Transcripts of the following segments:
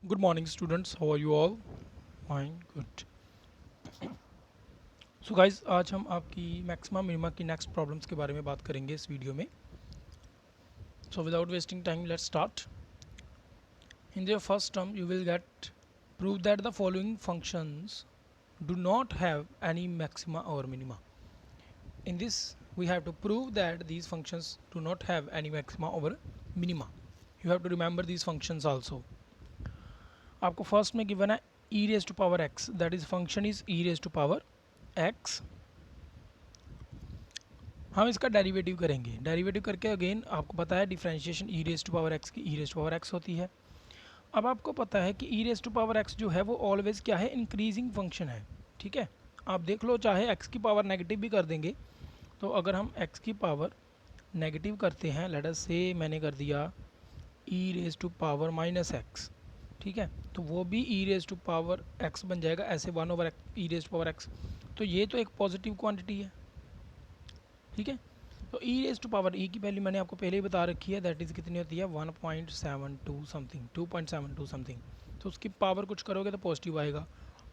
Good morning students, how are you all? Fine, good. So guys, आज हम आपकी maxima minima की next problems के बारे में बात करेंगे इस वीडियो में. So without wasting time, let's start. In the first term, you will get prove that the following functions do not have any maxima or minima. In this, we have to prove that these functions do not have any maxima or minima. You have to remember these functions also. आपको first में given है e raise to power x, that is function is e raise to power x. हम इसका derivative करेंगे. Derivative करके again आपको पता है differentiation e raise to power x की e raise to power x होती है. अब आपको पता है कि e raise to power x जो है वो ऑलवेज क्या है, इंक्रीजिंग फंक्शन है. ठीक है, आप देख लो, चाहे x की पावर नेगेटिव भी कर देंगे, तो अगर हम x की पावर नेगेटिव करते हैं, लेट अस से मैंने कर दिया e raise to power minus x, ठीक है, तो वो भी e raise to power x बन जाएगा ऐसे 1 over e raise to power x. तो ये तो एक पॉजिटिव क्वांटिटी है. ठीक है, तो e raise to power e की वैल्यू मैंने आपको पहले ही बता रखी है, दैट इज़ कितनी होती है 1.72 समथिंग, 2.72 समथिंग. तो उसकी पावर कुछ करोगे तो पॉजिटिव आएगा.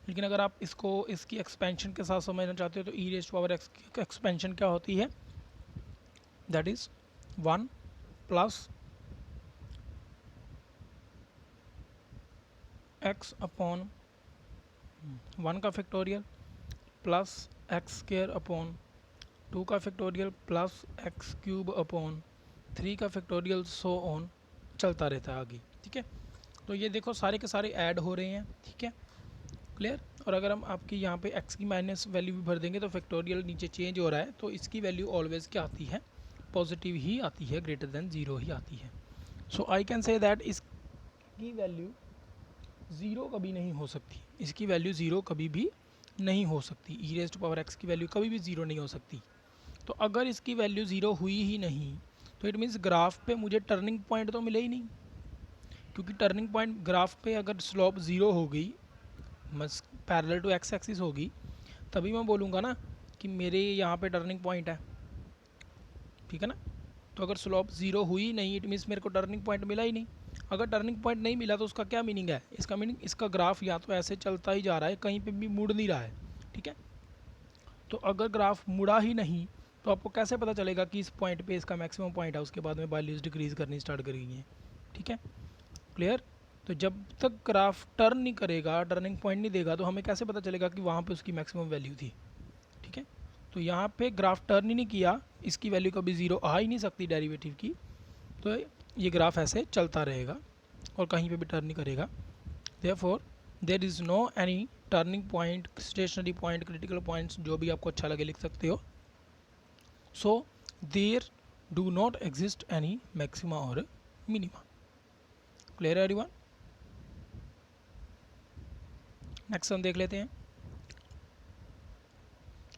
लेकिन अगर आप इसको इसकी एक्सपेंशन के साथ समझना चाहते हो तो e raise to power x की एक्सपेंशन क्या होती है, that is 1 plus x upon 1 का factorial plus x square upon 2 का factorial plus x cube upon 3 का फैक्टोरियल, सो ऑन चलता रहता है आगे. ठीक है, तो ये देखो सारे के सारे ऐड हो रहे हैं. ठीक है, क्लियर. और अगर हम आपकी यहाँ पे x की माइनस वैल्यू भी भर देंगे तो फैक्टोरियल नीचे चेंज हो रहा है, तो इसकी वैल्यू ऑलवेज क्या आती है, पॉजिटिव ही आती है, ग्रेटर देन 0 ही आती है. सो आई कैन से दैट इसकी वैल्यू 0 कभी नहीं हो सकती. इसकी वैल्यू 0 कभी भी नहीं हो सकती. e raise to power x की वैल्यू कभी भी 0 नहीं हो सकती. तो अगर इसकी वैल्यू 0 हुई ही नहीं तो इट मीन्स ग्राफ पे मुझे टर्निंग पॉइंट तो मिले ही नहीं, क्योंकि टर्निंग पॉइंट ग्राफ पे अगर स्लोप 0 हो गई, पैरेलल टू एक्स एक्सिस होगी, तभी मैं बोलूँगा ना कि मेरे यहाँ पे टर्निंग पॉइंट है. ठीक है ना, तो अगर स्लोप 0 हुई नहीं, इट मीन्स मेरे को टर्निंग पॉइंट मिला ही नहीं. अगर टर्निंग पॉइंट नहीं मिला तो उसका क्या मीनिंग है, इसका मीनिंग इसका ग्राफ या तो ऐसे चलता ही जा रहा है, कहीं पे भी मुड़ नहीं रहा है. ठीक है, तो अगर ग्राफ मुड़ा ही नहीं तो आपको कैसे पता चलेगा कि इस पॉइंट पे इसका मैक्सिमम पॉइंट है, उसके बाद में वैल्यूज डिक्रीज करनी स्टार्ट करेगी है. ठीक है, क्लियर. तो जब तक ग्राफ टर्न नहीं करेगा, टर्निंग पॉइंट नहीं देगा, तो हमें कैसे पता चलेगा कि वहाँ पे उसकी मैक्सिमम वैल्यू थी. ठीक है, तो यहाँ पे ग्राफ टर्न ही नहीं किया, इसकी वैल्यू कभी 0 आ ही नहीं सकती डेरिवेटिव की, तो ये ग्राफ ऐसे चलता रहेगा और कहीं पे भी टर्न नहीं करेगा. Therefore there is no any turning point, stationary point, critical points, जो भी आपको अच्छा लगे लिख सकते हो. So there do not exist any maxima और मिनिमा. क्लियर है एवरीवन. नेक्स्ट हम देख लेते हैं.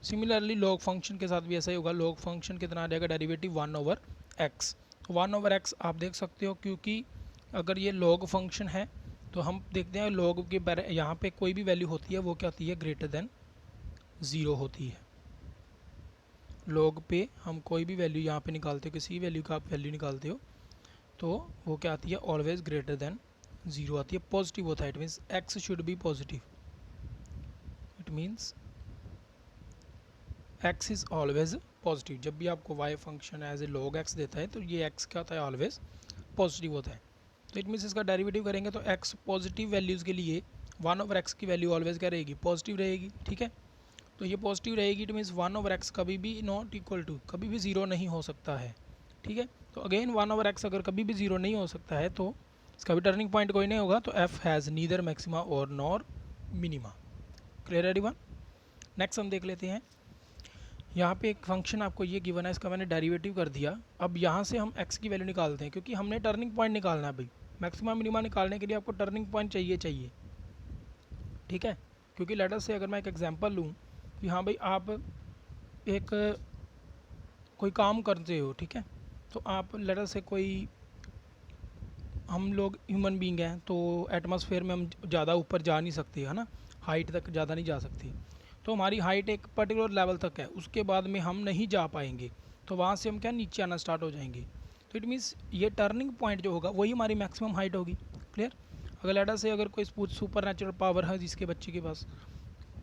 सिमिलरली लॉग फंक्शन के साथ भी ऐसा ही होगा. लॉग फंक्शन कितना आ जाएगा, derivative 1 over x. 1 over x आप देख सकते हो, क्योंकि अगर ये लॉग फंक्शन है तो हम देखते हैं लॉग के यहाँ पे कोई भी वैल्यू होती है वो क्या होती है, ग्रेटर देन 0 होती है. लॉग पे हम कोई भी वैल्यू यहाँ पे निकालते हो, किसी वैल्यू का आप वैल्यू निकालते हो, तो वो क्या आती है, ऑलवेज ग्रेटर देन 0 आती है, पॉजिटिव होता है. It means x should be positive. It means x is always positive. जब भी आपको y function as a log x देता है तो ये एक्स क्या होता है, ऑलवेज पॉजिटिव होता है. तो इट मीन्स इसका डेरिवेटिव करेंगे तो एक्स पॉजिटिव वैल्यूज़ के लिए 1 ओवर एक्स की वैल्यू ऑलवेज क्या रहेगी, पॉजिटिव रहेगी. ठीक है, तो ये पॉजिटिव रहेगी. इट मीन्स 1 ओवर एक्स कभी भी नॉट इक्वल टू, कभी भी 0 नहीं हो सकता है. ठीक है, तो अगेन 1 ओवर एक्स अगर कभी भी 0 नहीं हो सकता है तो इसका भी टर्निंग पॉइंट कोई नहीं होगा. तो एफ हैज़ नीदर मैक्सिमा और nor minima. Clear everyone. Next हम देख लेते हैं. यहाँ पे एक फंक्शन आपको ये गिवन है, इसका मैंने डेरिवेटिव कर दिया. अब यहाँ से हम x की वैल्यू निकालते हैं, क्योंकि हमने टर्निंग पॉइंट निकालना है भाई. मैक्सिमा मिनिमा निकालने के लिए आपको टर्निंग पॉइंट चाहिए. ठीक है, क्योंकि लेटर से अगर मैं एक एग्जांपल लूँ कि हाँ भाई आप एक कोई काम करते हो, ठीक है, तो आप लेटर से कोई, हम लोग ह्यूमन बींग हैं तो एटमॉस्फेयर में हम ज़्यादा ऊपर जा नहीं सकते, है ना, हाइट तक ज़्यादा नहीं जा सकते. तो हमारी हाइट एक पर्टिकुलर लेवल तक है, उसके बाद में हम नहीं जा पाएंगे, तो वहाँ से हम क्या नीचे आना स्टार्ट हो जाएंगे. तो इट मीन्स ये टर्निंग पॉइंट जो होगा वही हमारी मैक्सिमम हाइट होगी. क्लियर. अगर लेटर से अगर कोई सुपर नेचुरल पावर है जिसके बच्चे के पास,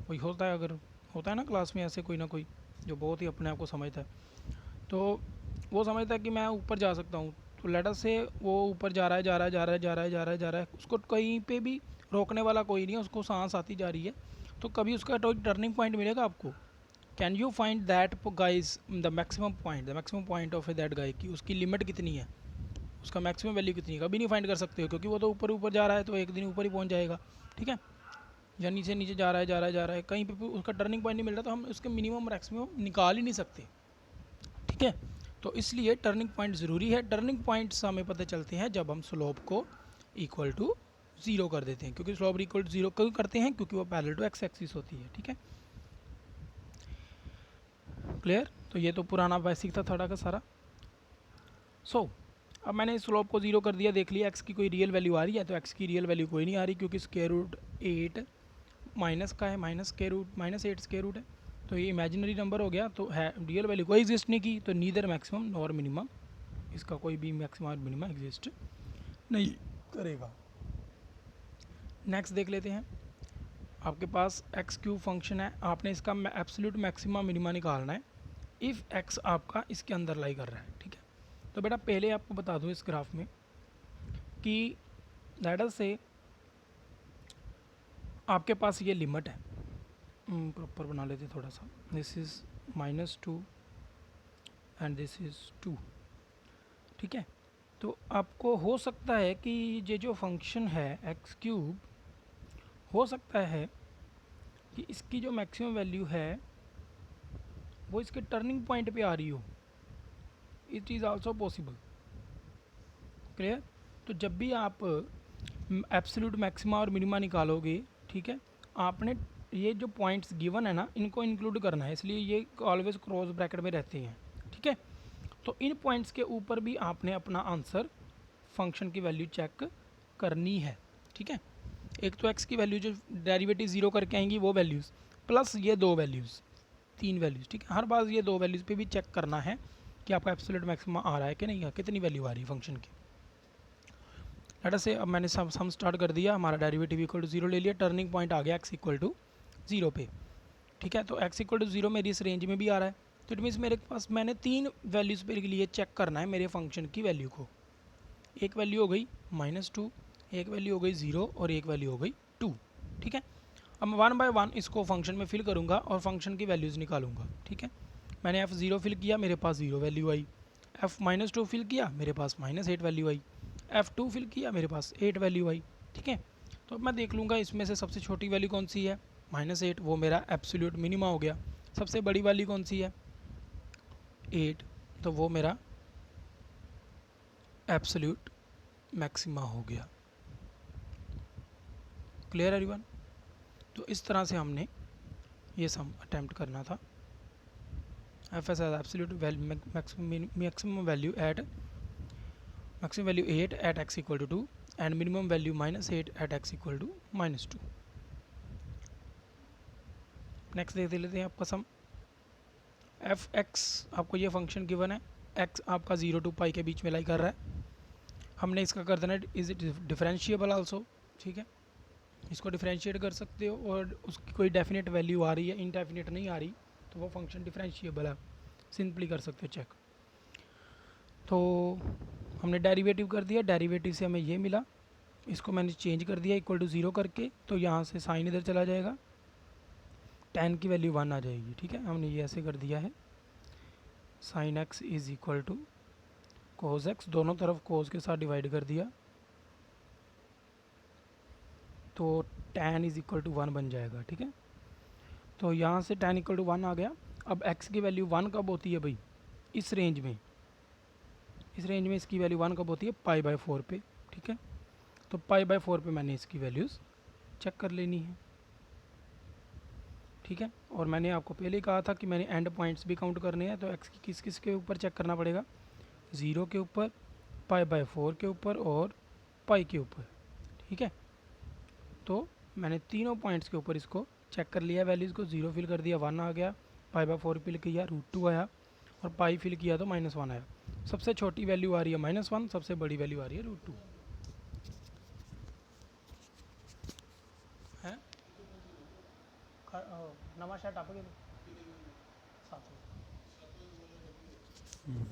कोई होता है, अगर होता है ना क्लास में ऐसे कोई ना कोई जो बहुत ही अपने आप को समझता है, तो वो समझता है कि मैं ऊपर जा सकता हूँ, तो लेटर से वो ऊपर जा रहा है, जा रहा है, जा रहा है, जा रहा है, जा रहा है, जा रहा है, उसको कहीं पे भी रोकने वाला कोई नहीं है, उसको सांस आती जा रही है, तो कभी उसका टर्निंग पॉइंट मिलेगा आपको। Can you find that guys the maximum point of that guy की उसकी लिमिट कितनी है, उसका मैक्सिमम वैल्यू कितनी है, कभी नहीं फाइंड कर सकते हो, क्योंकि वो तो ऊपर ऊपर जा रहा है, तो एक दिन ऊपर ही पहुंच जाएगा, ठीक है, या नीचे नीचे जा रहा है, जा रहा है, जा रहा है, कहीं पे उसका टर्निंग पॉइंट नहीं मिल रहा, तो हम उसके मिनिमम मैक्सिमम निकाल ही नहीं सकते, ठीक है। तो इसलिए टर्निंग पॉइंट ज़रूरी है। टर्निंग पॉइंट्स हमें पता चलते हैं जब हम स्लोप को इक्वल टू ज़ीरो कर देते हैं, क्योंकि स्लोप इक्वल टू ज़ीरो क्यों करते हैं, क्योंकि वो पैरेलल टू एक्स एक्सिस होती है, ठीक है, क्लियर। तो ये तो पुराना बेसिक था थोड़ा का सारा। अब मैंने स्लोप को ज़ीरो कर दिया, देख लिया एक्स की कोई रियल वैल्यू आ रही है, तो एक्स की रियल वैल्यू कोई नहीं आ रही, क्योंकि स्क्वायर रूट 8 माइनस का है, -8 स्क्वायर रूट है, तो ये इमेजिनरी नंबर हो गया, तो है रियल वैल्यू कोई एग्जिस्ट नहीं की, तो नीदर मैक्सिमम नॉर मिनिमम, इसका कोई भी मैक्सिमम और मिनिमम एग्जिस्ट नहीं करेगा। नेक्स्ट देख लेते हैं, आपके पास एक्स क्यूब फंक्शन है, आपने इसका एब्सोल्यूट मैक्सिमा मिनिमा निकालना है इफ़ एक्स आपका इसके अंदर लाई कर रहा है, ठीक है। तो बेटा पहले आपको बता दूं इस ग्राफ में कि लेटर से आपके पास ये लिमिट है, प्रॉपर बना लेते थोड़ा सा, this is -2 and this is 2, ठीक है। तो आपको हो सकता है कि ये जो फंक्शन है एक्स क्यूब, हो सकता है कि इसकी जो मैक्सिमम वैल्यू है वो इसके टर्निंग पॉइंट पे आ रही हो, it is also possible, clear. तो जब भी आप एब्सोल्यूट मैक्सिमा और मिनिमा निकालोगे, ठीक है, आपने ये जो पॉइंट्स गिवन है ना इनको इंक्लूड करना है, इसलिए ये ऑलवेज क्रॉस ब्रैकेट में रहते हैं, ठीक है। तो इन पॉइंट्स के ऊपर भी आपने अपना आंसर फंक्शन की वैल्यू चेक करनी है, ठीक है। एक तो एक्स की वैल्यू जो डेरिवेटिव ज़ीरो करके आएंगी वो वैल्यूज़, प्लस ये दो वैल्यूज़, तीन वैल्यूज़, ठीक है। हर बार ये दो वैल्यूज़ पे भी चेक करना है कि आपका एब्सोल्यूट मैक्सिमा आ रहा है कि नहीं, कितनी वैल्यू आ रही है फंक्शन की। लेट अस से अब मैंने सम स्टार्ट कर दिया, हमारा डेरिवेटिव इक्वल टू जीरो ले लिया, टर्निंग पॉइंट आ गया एक्स इक्वल टू जीरो पे, ठीक है। तो एक्स इक्वल टू जीरो मेरी इस रेंज में भी आ रहा है, तो इट मीन्स मेरे पास मैंने तीन वैल्यूज़ पे लिए चेक करना है मेरे फंक्शन की वैल्यू को। एक वैल्यू हो गई -2, एक वैल्यू हो गई 0 और एक वैल्यू हो गई 2, ठीक है। अब मैं 1 बाय 1 इसको फंक्शन में फिल करूँगा और फंक्शन की वैल्यूज़ निकालूंगा, ठीक है। मैंने f0 फिल किया, मेरे पास 0 वैल्यू आई, f-2 फिल किया, मेरे पास -8 वैल्यू आई, f2 फिल किया, मेरे पास 8 वैल्यू आई, ठीक है। तो अब मैं देख लूँगा इसमें से सबसे छोटी वैल्यू कौन सी है, -8, वो मेरा एब्सोल्यूट मिनिमा हो गया। सबसे बड़ी वैल्यू कौन सी है, 8, तो वो मेरा एब्सोल्यूट मैक्सिमा हो गया। Clear everyone. तो इस तरह से हमने ये सम अटेम्प्ट करना था। F S absolute maximum value at maximum value 8 at x equal to 2 and minimum value -8 at x equal to -2। Next देख लेते हैं आपका सम। एफ एक्स आपको ये फंक्शन गिवन है, एक्स आपका 0 to पाई के बीच में लाई कर रहा है, हमने इसका कर देना इज इट डिफरेंशिएबल आल्सो, ठीक है। इसको डिफरेंशिएट कर सकते हो और उसकी कोई डेफिनेट वैल्यू आ रही है, इनडेफिनेट नहीं आ रही, तो वो फंक्शन डिफरेंशिएबल है, सिंपली कर सकते हो चेक। तो हमने डेरिवेटिव कर दिया, डेरिवेटिव से हमें ये मिला, इसको मैंने चेंज कर दिया इक्वल टू 0 करके, तो यहाँ से साइन इधर चला जाएगा, tan की वैल्यू 1 आ जाएगी, ठीक है। हमने ये ऐसे कर दिया है, sine x is equal to cos x, दोनों तरफ कोस के साथ डिवाइड कर दिया, तो tan इज इक्वल टू 1 बन जाएगा, ठीक है। तो यहाँ से tan इक्वल टू 1 आ गया। अब x की वैल्यू 1 कब होती है भाई, इस रेंज में, इस रेंज में इसकी वैल्यू 1 कब होती है, π/4 पे, ठीक है। तो π/4 पे मैंने इसकी वैल्यूज़ चेक कर लेनी है, ठीक है। और मैंने आपको पहले ही कहा था कि मैंने एंड पॉइंट्स भी काउंट करने हैं, तो एक्स की किस किस के ऊपर चेक करना पड़ेगा, 0 के ऊपर, π/4 के ऊपर और पाई के ऊपर, ठीक है। तो मैंने तीनों पॉइंट्स के ऊपर इसको चेक कर लिया, वैल्यूज़ को 0 फिल कर दिया, 1 आ गया, π/4 फिल किया, √2 आया, और पाई फिल किया तो -1 आया। सबसे छोटी वैल्यू आ रही है -1, सबसे बड़ी वैल्यू आ रही है √2। नवा शर्ट आप साथ में।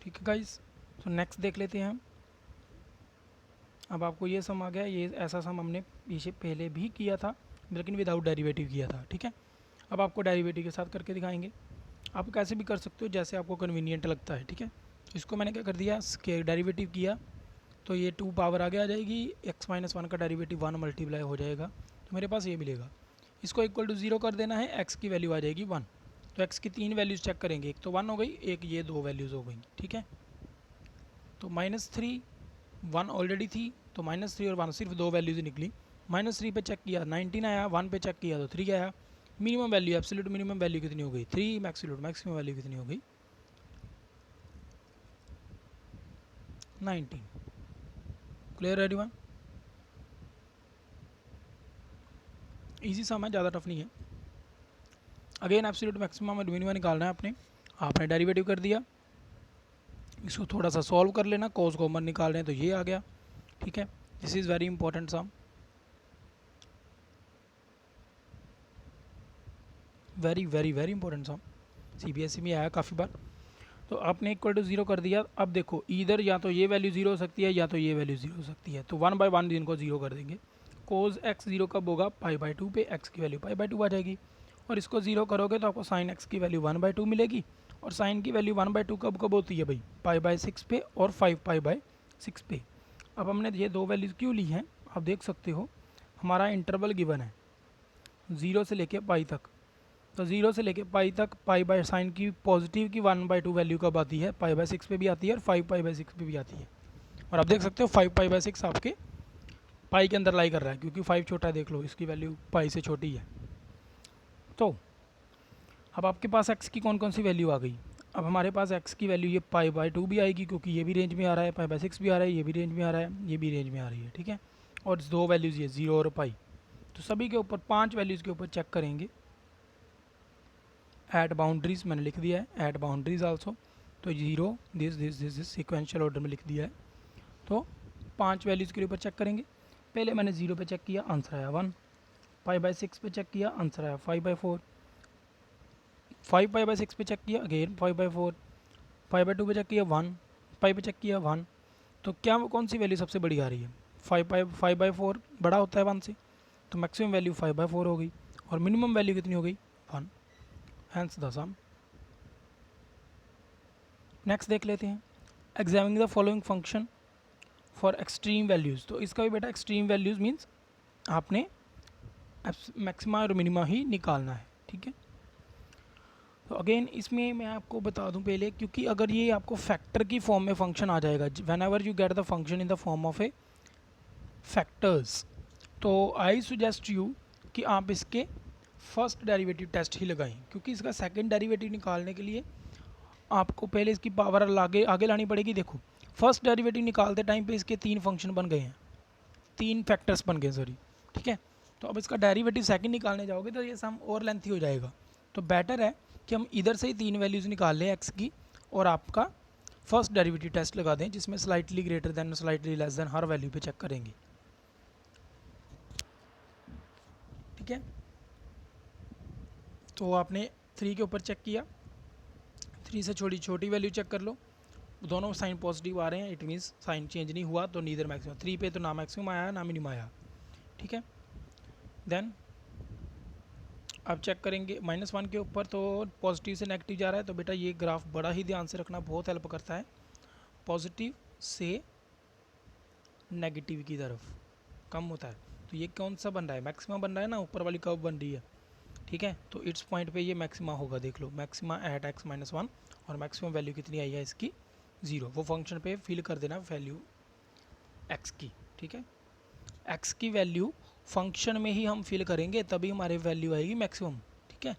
ठीक है गाइस, तो नेक्स्ट देख लेते हैं हम। अब आपको ये सम आ गया, ये ऐसा सम हमने पीछे पहले भी किया था लेकिन विदाउट डेरिवेटिव किया था। ठीक है, अब आपको डेरिवेटिव के साथ करके दिखाएंगे। आप कैसे भी कर सकते हो जैसे आपको कन्वीनियंट लगता है। ठीक है, तो इसको मैंने क्या कर दिया, डेरिवेटिव किया तो ये 2 पावर आगे आ जाएगी, x-1 का डेरिवेटिव 1 मल्टीप्लाई हो जाएगा तो मेरे पास ये मिलेगा। इसको इक्वल टू 0 कर देना है, x की वैल्यू आ जाएगी 1। तो x की 3 वैल्यूज़ चेक करेंगे, एक तो 1 हो गई, एक ये 2 वैल्यूज़ हो गई। ठीक है, तो -3 1 ऑलरेडी थी तो -3 और 1 सिर्फ 2 वैल्यूज़ निकली। -3 पे चेक किया 19 आया, 1 पे चेक किया तो 3 आया। Minimum value, absolute minimum value कितनी हो गई 3, एब्सोल्यूट मैक्सिमम वैल्यू कितनी हो गई 19। क्लियर है एवरीवन? इजी सम है, ज़्यादा टफ नहीं है। अगेन एब्सोल्यूट मैक्सिमम और मिनिमम निकालना है आपने डेरिवेटिव कर दिया, इसको थोड़ा सा सॉल्व कर लेना, कॉस कॉमन निकाल रहे हैं तो ये आ गया। ठीक है, this is very important sum, very very very important sum, CBSE में आया काफ़ी बार। तो आपने इक्वल टू 0 कर दिया। अब देखो इधर या तो ये वैल्यू 0 हो सकती है या तो ये वैल्यू 0 हो सकती है, तो 1 बाय 1 इनको 0 कर देंगे। कोज x 0 कब होगा, π/2 पे x की वैल्यू π/2 आ जाएगी। और इसको 0 करोगे तो आपको साइन x की वैल्यू 1/2 मिलेगी। और साइन की वैल्यू 1/2 कब कब होती है भाई, π/6 पे और 5π/6 पे। अब हमने ये 2 वैल्यूज़ क्यों ली हैं, आप देख सकते हो हमारा इंटरवल गिवन है 0 से लेके पाई तक। तो 0 से लेके पाई तक π/साइन की पॉजिटिव की 1/2 वैल्यू कब आती है, π/6 पे भी आती है और 5π/6 पे भी आती है। और आप देख सकते हो 5π/6 आपके पाई के अंदर लाई कर रहा है क्योंकि 5 छोटा है, देख लो इसकी वैल्यू पाई से छोटी है। तो अब आपके पास x की कौन कौन सी वैल्यू आ गई, अब हमारे पास x की वैल्यू ये π/2 भी आएगी क्योंकि ये भी रेंज में आ रहा है, π/6 भी आ रहा है, ये भी रेंज में आ रहा है, ये भी रेंज में आ रही है। ठीक है, और 2 वैल्यूज़ ये 0 और पाई, तो सभी के ऊपर 5 वैल्यूज़ के ऊपर चेक करेंगे। एट बाउंड्रीज मैंने लिख दिया है, एट बाउंड्रीज आल्सो, तो 0 दिस सिक्वेंशियल ऑर्डर में लिख दिया है। तो 5 वैल्यूज़ के ऊपर चेक करेंगे। पहले मैंने 0 पे चेक किया, आंसर आया 1। π/6 पे चेक किया, आंसर आया 5/4। 5π/6 पे चेक किया, अगेन 5/4। 5/2 पे चेक किया 1, पाई पे चेक किया 1। तो क्या कौन सी वैल्यू सबसे बड़ी आ रही है, 5/4 बड़ा होता है 1 से, तो मैक्सिमम वैल्यू 5/4 हो गई और मिनिमम वैल्यू कितनी हो गई 1। Hence the some. नेक्स्ट देख लेते हैं, examining the following function for extreme values. तो इसका भी बेटा एक्सट्रीम वैल्यूज़ मीन्स आपने मैक्सिमा और मिनिमा ही निकालना है। ठीक है, तो अगेन इसमें मैं आपको बता दूं पहले, क्योंकि अगर ये आपको फैक्टर की फॉर्म में फंक्शन आ जाएगा, when ever you get the function in the form of A factors, तो आई सुजेस्ट यू कि आप इसके फर्स्ट डेरिवेटिव टेस्ट ही लगाएं, क्योंकि इसका सेकंड डेरिवेटिव निकालने के लिए आपको पहले इसकी पावर आगे आगे लानी पड़ेगी। देखो फर्स्ट डेरिवेटिव निकालते टाइम पे इसके 3 फंक्शन बन गए हैं, 3 फैक्टर्स बन गए सॉरी। ठीक है, तो अब इसका डेरिवेटिव सेकंड निकालने जाओगे तो ये सम और लेंथी हो जाएगा। तो बेटर है कि हम इधर से ही 3 वैल्यूज़ निकाल लें एक्स की और आपका फर्स्ट डेरिवेटिव टेस्ट लगा दें, जिसमें slightly greater than slightly less than हर वैल्यू पे चेक करेंगे। ठीक है, तो आपने 3 के ऊपर चेक किया, 3 से छोटी छोटी वैल्यू चेक कर लो, दोनों साइन पॉजिटिव आ रहे हैं, इट मीन्स साइन चेंज नहीं हुआ, तो नीदर मैक्सिमम। 3 पे तो ना मैक्सिमम आया ना मिनिमम आया। ठीक है, देन अब चेक करेंगे -1 के ऊपर, तो पॉजिटिव से नेगेटिव जा रहा है, तो बेटा ये ग्राफ बड़ा ही ध्यान से रखना, बहुत हेल्प करता है। पॉजिटिव से नेगेटिव की तरफ कम होता है, तो ये कौन सा बन रहा है, मैक्सिमा बन रहा है ना, ऊपर वाली कर्व बन रही है। ठीक है, तो इट्स पॉइंट पे ये मैक्सिमा होगा, देख लो मैक्सिमा एट x-1 और मैक्सिमम वैल्यू कितनी आई है इसकी 0। वो फंक्शन पे फिल कर देना वैल्यू x की। ठीक है, x की वैल्यू फंक्शन में ही हम फिल करेंगे तभी हमारे वैल्यू आएगी मैक्सिमम। ठीक है,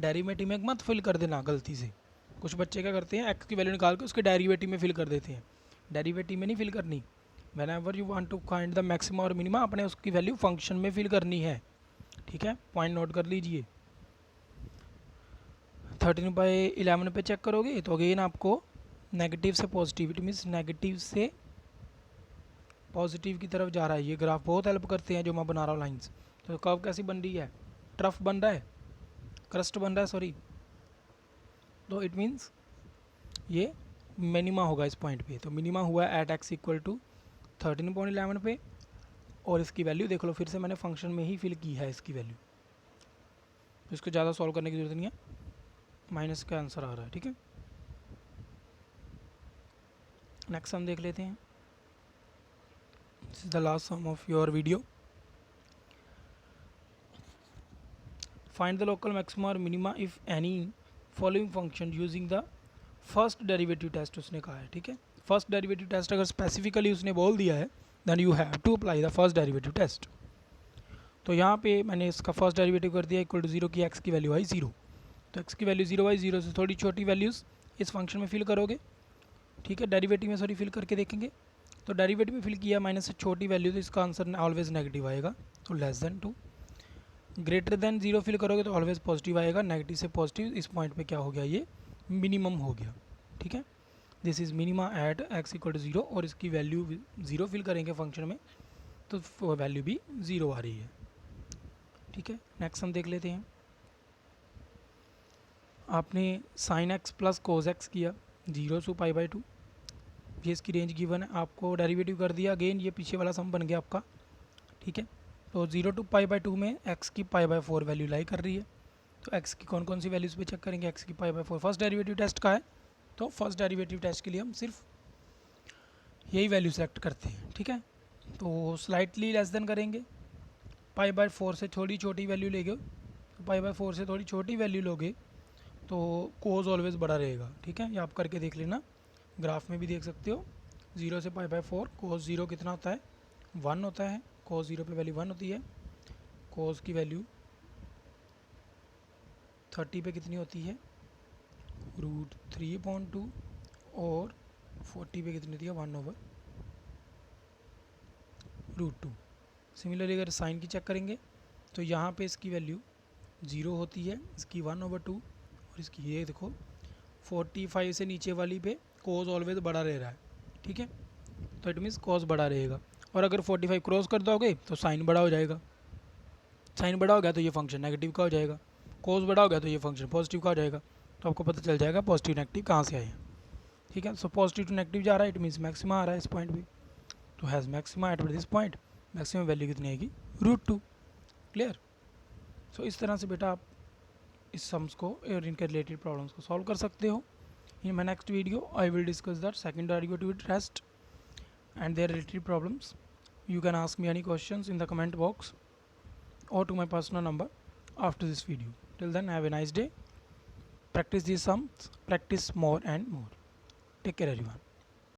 डेरिवेटिव में मत फिल कर देना गलती से। कुछ बच्चे क्या करते हैं, x की वैल्यू निकाल के उसके डेरिवेटिव में फिल कर देते हैं, डेरिवेटिव में नहीं फिल करनी। Whenever you want to find the maxima और मिनिमा, अपने उसकी वैल्यू फंक्शन में फिल करनी है। ठीक है, पॉइंट नोट कर लीजिए। 13/11 पे चेक करोगे तो अगेन आपको नेगेटिव से पॉजिटिव, इट मीन्स नेगेटिव से पॉजिटिव की तरफ जा रहा है। ये ग्राफ बहुत हेल्प करते हैं जो मैं बना रहा हूँ लाइंस। तो कर्व कैसी बन रही है, ट्रफ बन रहा है, क्रस्ट बन रहा है सॉरी। तो इट मीन्स ये मिनिमा होगा इस पॉइंट पे। तो मिनिमा हुआ एट एक्स इक्वल टू 13.11 पे, और इसकी वैल्यू देख लो, फिर से मैंने फंक्शन में ही फिल की है इसकी वैल्यू, तो इसको ज़्यादा सॉल्व करने की जरूरत नहीं है, माइनस का आंसर आ रहा है। ठीक है, नेक्स्ट हम देख लेते हैं। This is the last sum of your video. Find the local maxima और minima if any following function using the first derivative test उसने कहा है। ठीक है, फर्स्ट डेरिवेटिव टेस्ट अगर स्पेसिफिकली उसने बोल दिया है then you have to apply the first derivative test. तो यहाँ पे मैंने इसका फर्स्ट डेरिवेटिव कर दिया इक्वल टू 0 की, एक्स की वैल्यू आई 0, तो एक्स की वैल्यू 0 आई, 0 से थोड़ी छोटी वैल्यूज़ इस फंक्शन में फिल करोगे। ठीक है, डेरिवेटिव में सॉरी फिल करके देखेंगे। तो डेरिवेटिव में फिल किया माइनस से छोटी वैल्यू, तो इसका आंसर ऑलवेज नेगेटिव आएगा, तो less than 2। Greater than 0 fill करोगे तो ऑलवेज पॉजिटिव आएगा, नेगेटिव से पॉजिटिव इस पॉइंट पे क्या हो गया, ये मिनिमम हो गया। ठीक है, this is minima at x equal to 0, और इसकी वैल्यू 0 फिल करेंगे फंक्शन में तो वैल्यू भी 0 आ रही है। ठीक है, नेक्स्ट हम देख लेते हैं। आपने sine x plus cos x किया 0 टू पाई बाई 2, ये इसकी रेंज गिवन है, आपको डेरिवेटिव कर दिया, अगेन ये पीछे वाला सम बन गया आपका। ठीक है, तो 0 टू पाई बाई 2 में एक्स की पाई बाई 4 वैल्यू लाई कर रही है, तो एक्स की कौन कौन सी वैल्यूज़ पे चेक करेंगे, एक्स की pi by 4 first derivative test का है, तो फर्स्ट डेरिवेटिव टेस्ट के लिए हम सिर्फ यही वैल्यू सेलेक्ट करते हैं। ठीक है, तो स्लाइटली लेस देन करेंगे, पाई बाई 4 से थोड़ी छोटी वैल्यू लेंगे, तो पाई बाई 4 से थोड़ी छोटी वैल्यू लोगे तो कोज ऑलवेज बड़ा रहेगा। ठीक है, ये आप करके देख लेना, ग्राफ में भी देख सकते हो। 0 से पाई बाई 4 कोज 0 कितना होता है, 1 होता है, कोज 0 पे वैल्यू 1 होती है, कोज की वैल्यू 30 पे कितनी होती है, √3/2, और 40 पे कितनी होती है, 1/√2। सिमिलरली अगर साइन की चेक करेंगे तो यहाँ पे इसकी वैल्यू 0 होती है, इसकी 1/2, और इसकी ये देखो 45 से नीचे वाली पे कोज ऑलवेज बड़ा रह रहा है। ठीक है, तो इट मीन्स कॉस बड़ा रहेगा, और अगर 45 क्रॉस कर दोगे तो साइन बड़ा हो जाएगा, साइन बड़ा हो गया तो ये फंक्शन नेगेटिव का हो जाएगा, कोस बड़ा हो गया तो ये फंक्शन पॉजिटिव का हो जाएगा, तो आपको पता चल जाएगा पॉजिटिव नेगेटिव कहाँ से आए हैं। ठीक है, सो पॉजिटिव टू नेगेटिव जा रहा है, इट मीन्स मैक्सिमा आ रहा है इस पॉइंट पे, तो has maxima at this point, maximum value कितनी आएगी, √2। क्लियर। सो इस तरह से बेटा आप इस सम्स को और इनके रिलेटेड प्रॉब्लम्स को सॉल्व कर सकते हो। In my next video I will discuss that second derivative test and their related problems. You can ask me any questions in the comment box or to my personal number after this video. Till then, have a nice day. Practice these sums, practice more and more. Take care everyone.